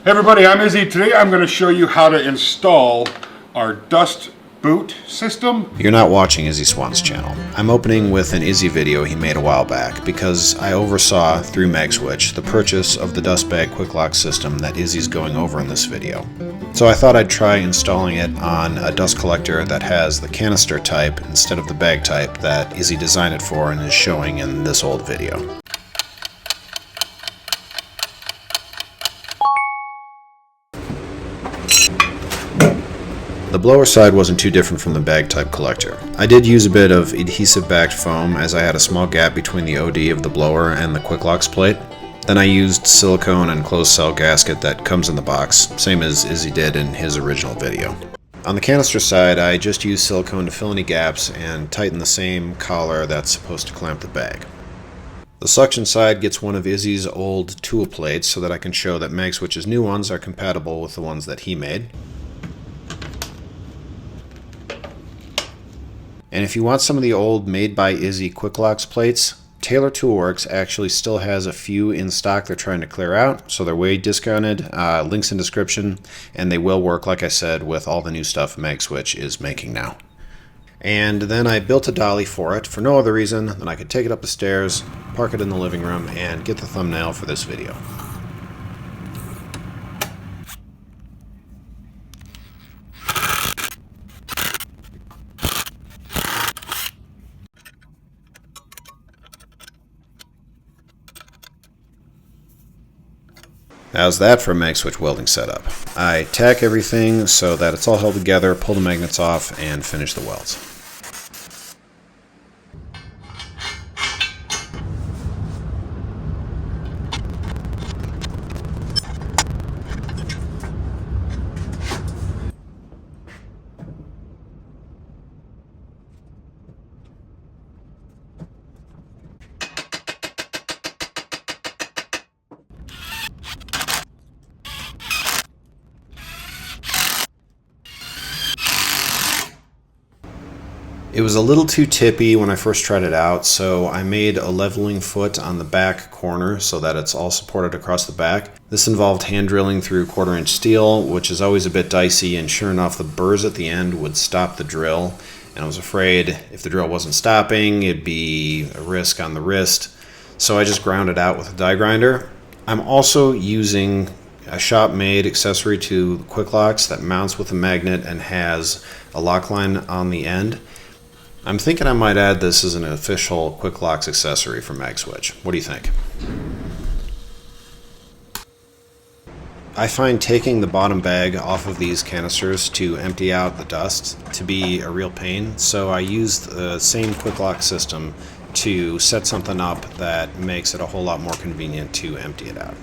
Hey everybody, I'm Izzy. Today I'm going to show you how to install our dust boot system. You're not watching Izzy Swan's channel. I'm opening with an Izzy video he made a while back because I oversaw, through Magswitch, the purchase of the dust bag Quicklox system that Izzy's going over in this video. So I thought I'd try installing it on a dust collector that has the canister type instead of the bag type that Izzy designed it for and is showing in this old video. The blower side wasn't too different from the bag type collector. I did use a bit of adhesive backed foam as I had a small gap between the OD of the blower and the Quicklox plate. Then I used silicone and closed cell gasket that comes in the box, same as Izzy did in his original video. On the canister side, I just used silicone to fill any gaps and tighten the same collar that's supposed to clamp the bag. The suction side gets one of Izzy's old tool plates so that I can show that Magswitch's new ones are compatible with the ones that he made. And if you want some of the old made by Izzy Quicklox plates, Taylor Toolworks actually still has a few in stock they're trying to clear out, so they're way discounted. Links in description, and they will work, like I said, with all the new stuff Magswitch is making now. And then I built a dolly for it for no other reason than I could take it up the stairs, park it in the living room, and get the thumbnail for this video. How's that for a Magswitch welding setup? I tack everything so that it's all held together, pull the magnets off, and finish the welds. It was a little too tippy when I first tried it out, so I made a leveling foot on the back corner so that it's all supported across the back. This involved hand drilling through 1/4 inch steel, which is always a bit dicey, and sure enough the burrs at the end would stop the drill, and I was afraid if the drill wasn't stopping it'd be a risk on the wrist, so I just ground it out with a die grinder. I'm also using a shop-made accessory to the Quicklox that mounts with a magnet and has a lock line on the end. I'm thinking I might add this as an official Quicklox accessory for Magswitch. What do you think? I find taking the bottom bag off of these canisters to empty out the dust to be a real pain, so I used the same Quicklox system to set something up that makes it a whole lot more convenient to empty it out.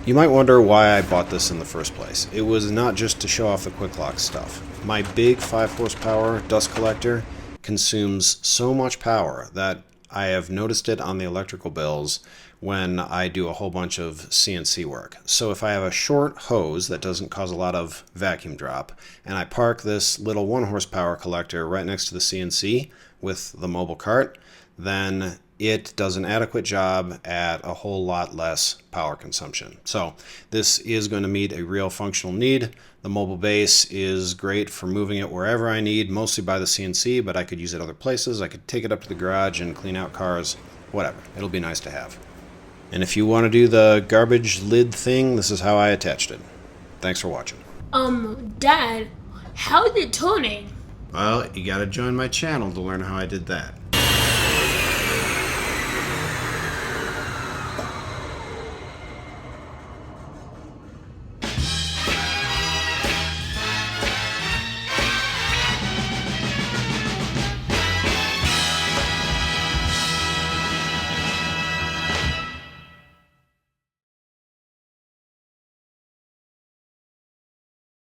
You might wonder why I bought this in the first place. It was not just to show off the Quicklox stuff. My big 5 horsepower dust collector consumes so much power that I have noticed it on the electrical bills when I do a whole bunch of CNC work. So if I have a short hose that doesn't cause a lot of vacuum drop, and I park this little 1 horsepower collector right next to the CNC with the mobile cart, then it does an adequate job at a whole lot less power consumption. So this is going to meet a real functional need. The mobile base is great for moving it wherever I need, mostly by the CNC, but I could use it other places. I could take it up to the garage and clean out cars, whatever. It'll be nice to have. And if you want to do the garbage lid thing, this is how I attached it. Thanks for watching. Dad, how is it turning? Well, you gotta join my channel to learn how I did that.